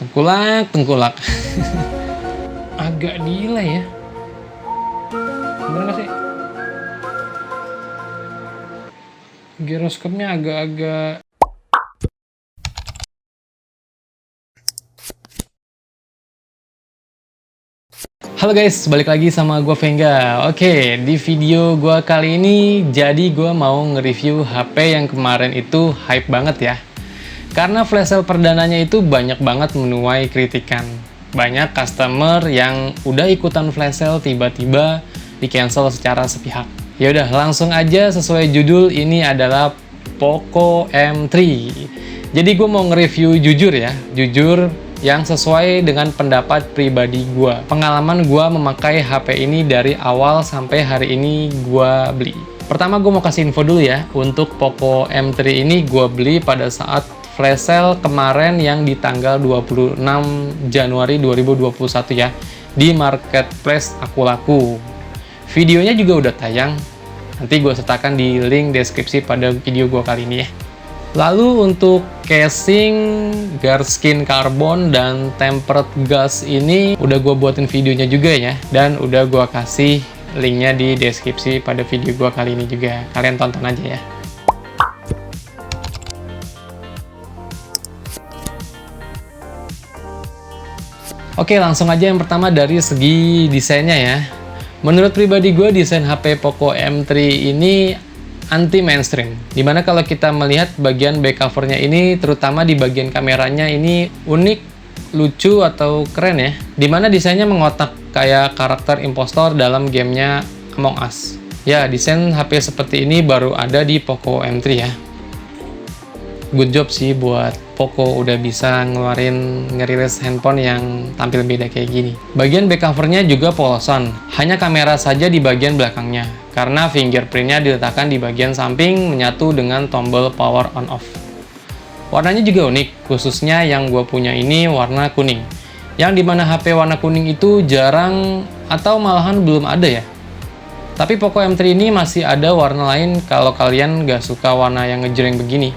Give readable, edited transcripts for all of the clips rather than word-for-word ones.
Tengkulak. Agak delay ya. Bener nggak sih? Giroskopnya agak-agak. Halo guys, balik lagi sama gue Venga. Oke, di video gue kali ini jadi gue mau nge-review HP yang kemarin itu hype banget ya. Karena flash sale perdananya itu banyak banget menuai kritikan. Banyak customer yang udah ikutan flash sale tiba-tiba di cancel secara sepihak. Ya udah, langsung aja sesuai judul, ini adalah Poco M3. Jadi gue mau nge-review jujur ya, jujur yang sesuai dengan pendapat pribadi gue. Pengalaman gue memakai HP ini dari awal sampai hari ini gue beli. Pertama gue mau kasih info dulu ya, untuk Poco M3 ini gue beli pada saat flash sale kemarin yang di tanggal 26 Januari 2021 ya, di marketplace Akulaku. Videonya juga udah tayang, nanti gue sertakan di link deskripsi pada video gue kali ini ya. Lalu untuk casing, garskin karbon, dan tempered glass ini udah gue buatin videonya juga ya, dan udah gue kasih linknya di deskripsi pada video gue kali ini juga. Kalian tonton aja ya. Oke, langsung aja yang pertama dari segi desainnya ya. Menurut pribadi gue, desain HP Poco M3 ini anti mainstream, dimana kalau kita melihat bagian back covernya ini, terutama di bagian kameranya ini unik, lucu atau keren ya, dimana desainnya mengotak kayak karakter impostor dalam gamenya Among Us ya. Desain HP seperti ini baru ada di Poco M3 ya. Good job sih buat Poco udah bisa ngeluarin ngerilis handphone yang tampil beda kayak gini. Bagian back covernya juga polosan, hanya kamera saja di bagian belakangnya, karena fingerprintnya diletakkan di bagian samping menyatu dengan tombol power on off. Warnanya juga unik, khususnya yang gue punya ini warna kuning, yang dimana HP warna kuning itu jarang atau malahan belum ada ya. Tapi Poco M3 ini masih ada warna lain kalau kalian gak suka warna yang ngejreng begini.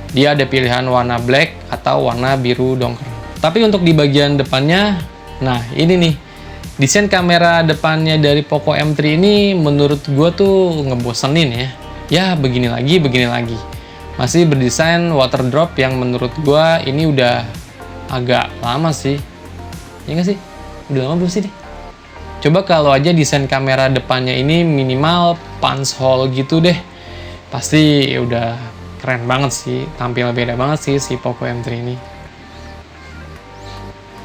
Dia ada pilihan warna black atau warna biru dongker. Tapi untuk di bagian depannya, nah ini nih, desain kamera depannya dari Poco M3 ini menurut gue tuh ngebosenin ya. Ya begini lagi. Masih berdesain water drop yang menurut gue ini udah agak lama sih. Ya nggak sih? Udah lama belum sih nih? Coba kalau aja desain kamera depannya ini minimal punch hole gitu deh. Pasti udah keren banget sih, tampil beda banget sih si Poco M3 ini.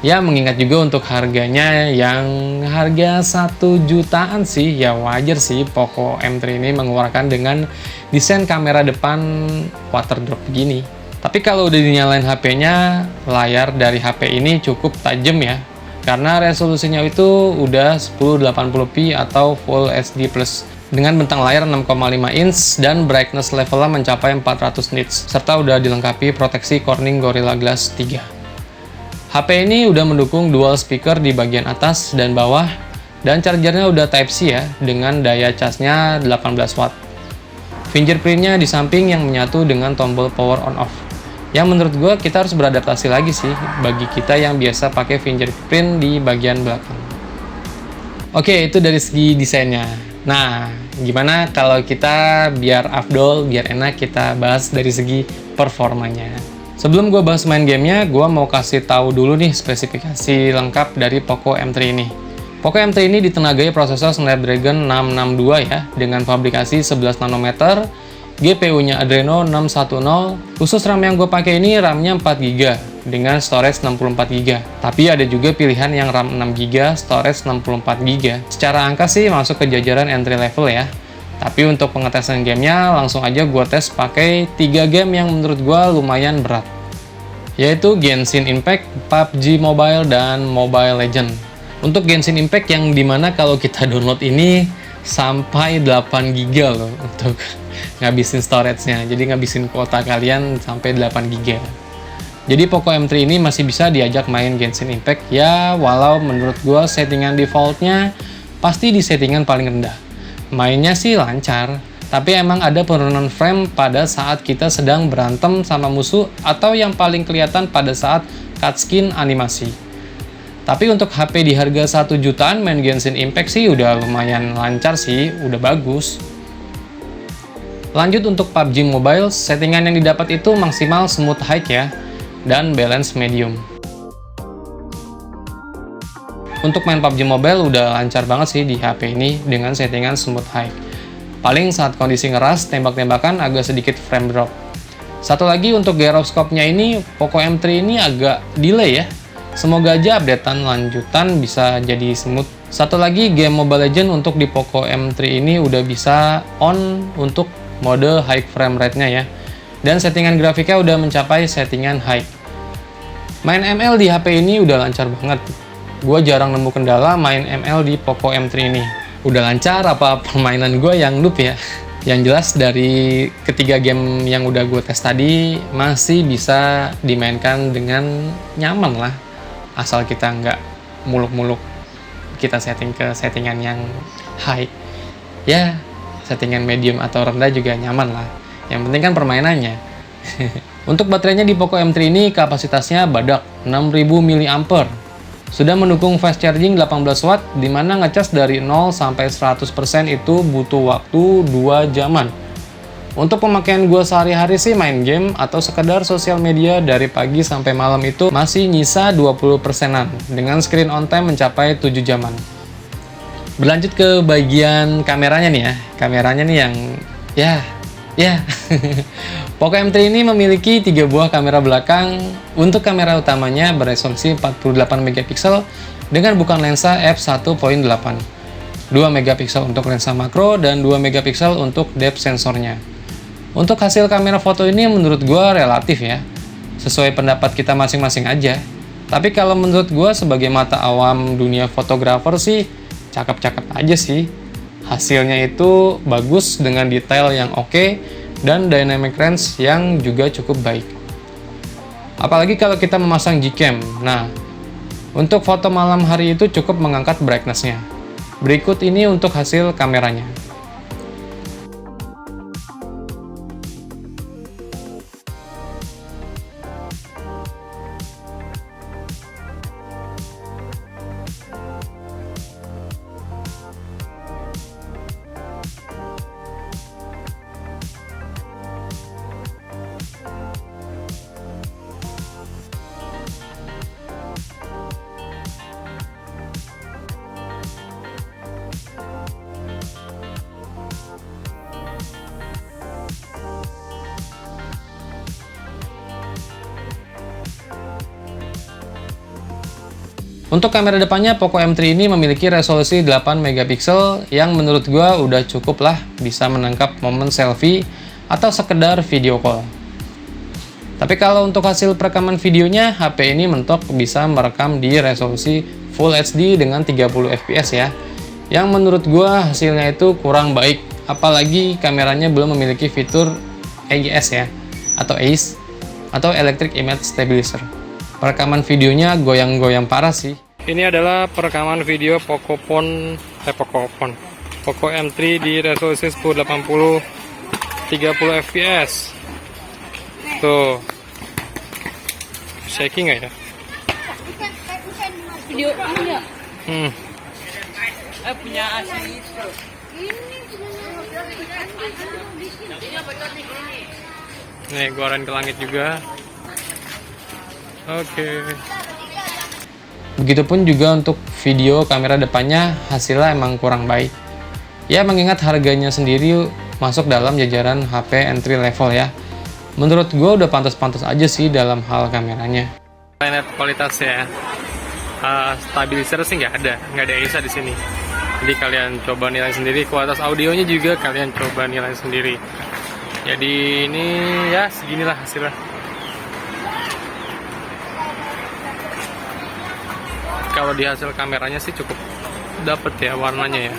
Ya mengingat juga untuk harganya yang harga 1 jutaan sih, ya wajar sih Poco M3 ini mengeluarkan dengan desain kamera depan water drop begini. Tapi kalau udah dinyalain HP-nya, layar dari HP ini cukup tajam ya, karena resolusinya itu udah 1080p atau Full HD+, dengan bentang layar 6,5 inch dan brightness levelnya mencapai 400 nits, serta udah dilengkapi proteksi Corning Gorilla Glass 3. HP ini udah mendukung dual speaker di bagian atas dan bawah, dan chargernya udah Type-C ya, dengan daya casnya 18 watt. Fingerprintnya di samping yang menyatu dengan tombol power on off. Yang menurut gue kita harus beradaptasi lagi sih, bagi kita yang biasa pakai fingerprint di bagian belakang. Oke, itu dari segi desainnya. Nah, gimana kalau kita biar afdol, biar enak, kita bahas dari segi performanya. Sebelum gue bahas main gamenya, gue mau kasih tahu dulu nih spesifikasi lengkap dari Poco M3 ini. Poco M3 ini ditenagai prosesor Snapdragon 662 ya, dengan fabrikasi 11 nanometer, GPU-nya Adreno 610, khusus RAM yang gue pakai ini RAM-nya 4GB dengan storage 64GB. Tapi ada juga pilihan yang RAM 6GB, storage 64GB. Secara angka sih masuk ke jajaran entry level ya. Tapi untuk pengetesan gamenya langsung aja gue tes pakai 3 game yang menurut gue lumayan berat, yaitu Genshin Impact, PUBG Mobile, dan Mobile Legends. Untuk Genshin Impact yang dimana kalau kita download ini sampai 8GB loh untuk ngabisin storage-nya, jadi ngabisin kuota kalian sampai 8GB. Jadi Poco M3 ini masih bisa diajak main Genshin Impact ya, walau menurut gue settingan defaultnya pasti di settingan paling rendah. Mainnya sih lancar, tapi emang ada penurunan frame pada saat kita sedang berantem sama musuh, atau yang paling kelihatan pada saat cutscene animasi. Tapi untuk HP di harga 1 jutaan main Genshin Impact sih udah lumayan lancar sih, udah bagus. Lanjut untuk PUBG Mobile, settingan yang didapat itu maksimal smooth high ya, dan balance medium. Untuk main PUBG Mobile udah lancar banget sih di HP ini dengan settingan smooth high. Paling saat kondisi ngeras, tembak-tembakan agak sedikit frame drop. Satu lagi untuk gyroscope-nya ini, Poco M3 ini agak delay ya. Semoga aja updatean lanjutan bisa jadi smooth. Satu lagi, game Mobile Legends untuk di Poco M3 ini udah bisa on untuk mode high frame rate-nya ya. Dan settingan grafiknya udah mencapai settingan high. Main ML di HP ini udah lancar banget. Gue jarang nemu kendala main ML di Poco M3 ini. Udah lancar apa permainan gue yang noob ya? Yang jelas dari ketiga game yang udah gue tes tadi masih bisa dimainkan dengan nyaman lah. Asal kita nggak muluk-muluk, kita setting ke settingan yang high. Ya, settingan medium atau rendah juga nyaman lah. Yang penting kan permainannya. Untuk baterainya di Poco M3 ini kapasitasnya badak 6000 mAh. Sudah mendukung fast charging 18 watt, dimana ngecas dari 0 sampai 100% itu butuh waktu 2 jaman. Untuk pemakaian gue sehari-hari sih main game atau sekedar sosial media dari pagi sampai malam itu masih nyisa 20%-an dengan screen on time mencapai 7 jaman. Berlanjut ke bagian kameranya nih ya. Kameranya nih yang ya. Poco M3 ini memiliki 3 buah kamera belakang. Untuk kamera utamanya beresolusi 48 megapiksel dengan bukan lensa f1.8. 2 megapiksel untuk lensa makro dan 2 megapiksel untuk depth sensornya. Untuk hasil kamera foto ini menurut gue relatif ya, sesuai pendapat kita masing-masing aja. Tapi kalau menurut gue sebagai mata awam dunia fotografer sih, cakep-cakep aja sih. Hasilnya itu bagus dengan detail yang oke dan dynamic range yang juga cukup baik. Apalagi kalau kita memasang Gcam. Nah, untuk foto malam hari itu cukup mengangkat brightness-nya. Berikut ini untuk hasil kameranya. Untuk kamera depannya, Poco M3 ini memiliki resolusi 8 megapiksel yang menurut gua udah cukup lah bisa menangkap momen selfie atau sekedar video call. Tapi kalau untuk hasil perekaman videonya, HP ini mentok bisa merekam di resolusi Full HD dengan 30 fps ya. Yang menurut gua hasilnya itu kurang baik, apalagi kameranya belum memiliki fitur AIS ya, atau AIS, atau Electric Image Stabilizer. Perekaman videonya goyang-goyang parah sih. Ini adalah perekaman video Poco M3 di resolusi 1080 30 fps. Tuh. Shaking nggak ya? Video ya? Punya asli itu. Nih, goreng ke langit juga. Oke. Begitupun juga untuk video kamera depannya hasilnya emang kurang baik. Ya mengingat harganya sendiri masuk dalam jajaran HP entry level ya. Menurut gue udah pantas-pantas aja sih dalam hal kameranya. Net kualitasnya, stabilizer sih nggak ada AIS di sini. Jadi kalian coba nilai sendiri. Kualitas audionya juga kalian coba nilai sendiri. Jadi ini ya seginilah hasilnya. Kalau di hasil kameranya sih cukup dapet ya warnanya ya.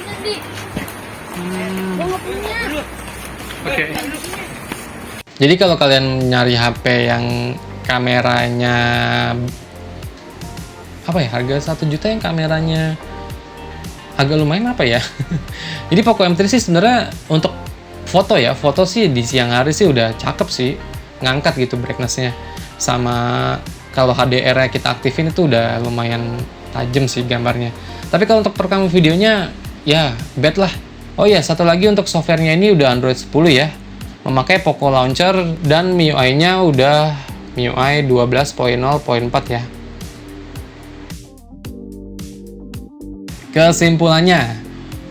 Oke. Jadi kalau kalian nyari HP yang kameranya apa ya, harga 1 juta yang kameranya agak lumayan apa ya. Jadi Poco M3 sih sebenarnya untuk foto ya, foto sih di siang hari sih udah cakep sih, ngangkat gitu brightness-nya. Sama kalau HDR-nya kita aktifin itu udah lumayan tajam sih gambarnya. Tapi kalau untuk perekaman videonya ya bad lah. Oh iya, satu lagi untuk softwarenya ini udah Android 10 ya. Memakai Poco Launcher dan MIUI-nya udah MIUI 12.0.4 ya. Kesimpulannya,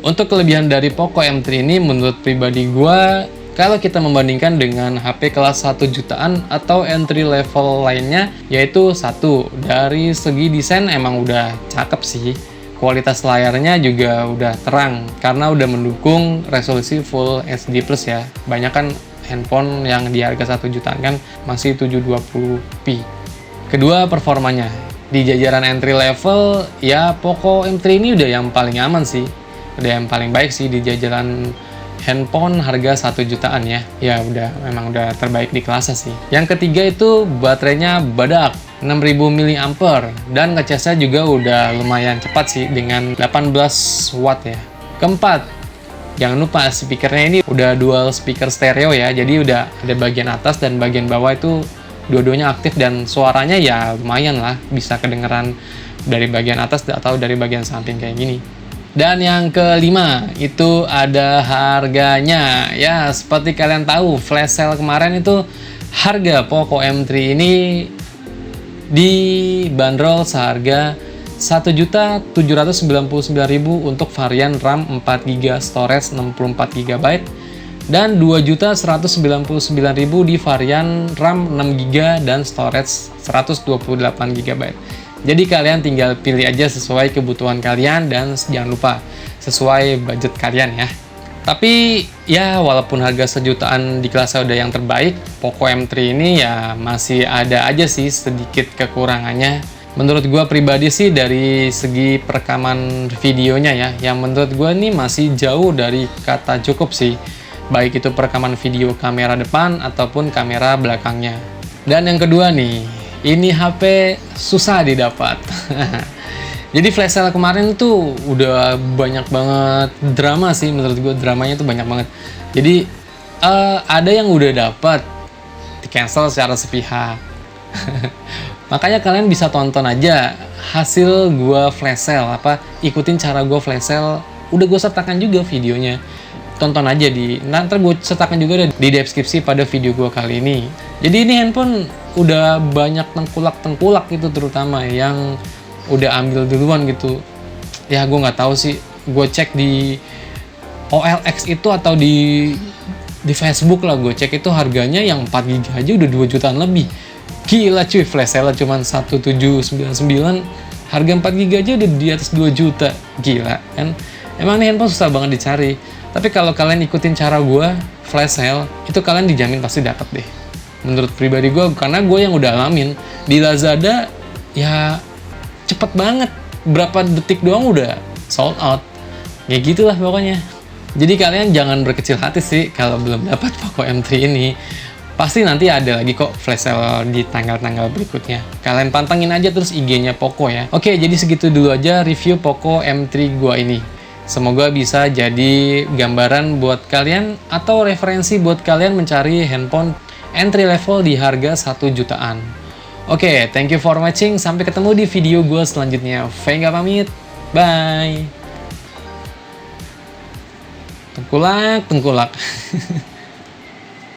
untuk kelebihan dari Poco M3 ini menurut pribadi gua, kalau kita membandingkan dengan HP kelas 1 jutaan atau entry level lainnya, yaitu satu, dari segi desain emang udah cakep sih. Kualitas layarnya juga udah terang karena udah mendukung resolusi Full HD Plus ya. Banyak kan handphone yang di harga 1 jutaan kan masih 720p. Kedua, performanya. Di jajaran entry level ya Poco M3 ini udah yang paling aman sih. Udah yang paling baik sih di jajaran handphone harga 1 jutaan ya. Ya udah memang udah terbaik di kelasnya sih. Yang ketiga itu baterainya badak 6000 mAh dan ngecasnya juga udah lumayan cepat sih dengan 18 watt ya. Keempat, jangan lupa speakernya ini udah dual speaker stereo ya. Jadi udah ada bagian atas dan bagian bawah itu dua-duanya aktif dan suaranya ya lumayan lah, bisa kedengeran dari bagian atas atau dari bagian samping kayak gini. Dan yang kelima itu ada harganya. Ya, seperti kalian tahu, flash sale kemarin itu harga Poco M3 ini dibanderol seharga 1.799.000 untuk varian RAM 4GB, storage 64GB, dan 2.199.000 di varian RAM 6GB dan storage 128GB. Jadi kalian tinggal pilih aja sesuai kebutuhan kalian dan jangan lupa sesuai budget kalian ya. Tapi ya walaupun harga sejutaan di kelasnya udah yang terbaik, Poco M3 ini ya masih ada aja sih sedikit kekurangannya. Menurut gue pribadi sih dari segi perekaman videonya ya, yang menurut gue ini masih jauh dari kata cukup sih. Baik itu perekaman video kamera depan ataupun kamera belakangnya. Dan yang kedua nih, ini HP susah didapat. Jadi flash sale kemarin tuh udah banyak banget drama sih, menurut gue dramanya tuh banyak banget. Jadi ada yang udah dapat di cancel secara sepihak. Makanya kalian bisa tonton aja hasil gue flash sale, ikutin cara gue flash sale. Udah gue sertakan juga videonya. Tonton aja nanti gue sertakan juga di deskripsi pada video gue kali ini. Jadi ini handphone udah banyak tengkulak itu, terutama yang udah ambil duluan gitu. Ya gue nggak tahu sih, gue cek di OLX itu atau di Facebook lah, gue cek itu harganya yang 4GB aja udah 2 jutaan lebih. Gila cuy, flash sale cuma 1.799, harga 4GB aja udah di atas 2 juta. Gila kan, emang nih handphone susah banget dicari. Tapi kalau kalian ikutin cara gue flash sale, itu kalian dijamin pasti dapat deh. Menurut pribadi gue, karena gue yang udah alamin di Lazada ya cepet banget, berapa detik doang udah sold out. Ya gitulah pokoknya. Jadi kalian jangan berkecil hati sih kalau belum dapat Poco M3 ini. Pasti nanti ada lagi kok flash sale di tanggal-tanggal berikutnya. Kalian pantengin aja terus IG-nya Poco ya. Oke, jadi segitu dulu aja review Poco M3 gua ini. Semoga bisa jadi gambaran buat kalian atau referensi buat kalian mencari handphone entry level di harga 1 jutaan. Oke, thank you for watching. Sampai ketemu di video gue selanjutnya. Vega pamit. Bye. Tengkulak.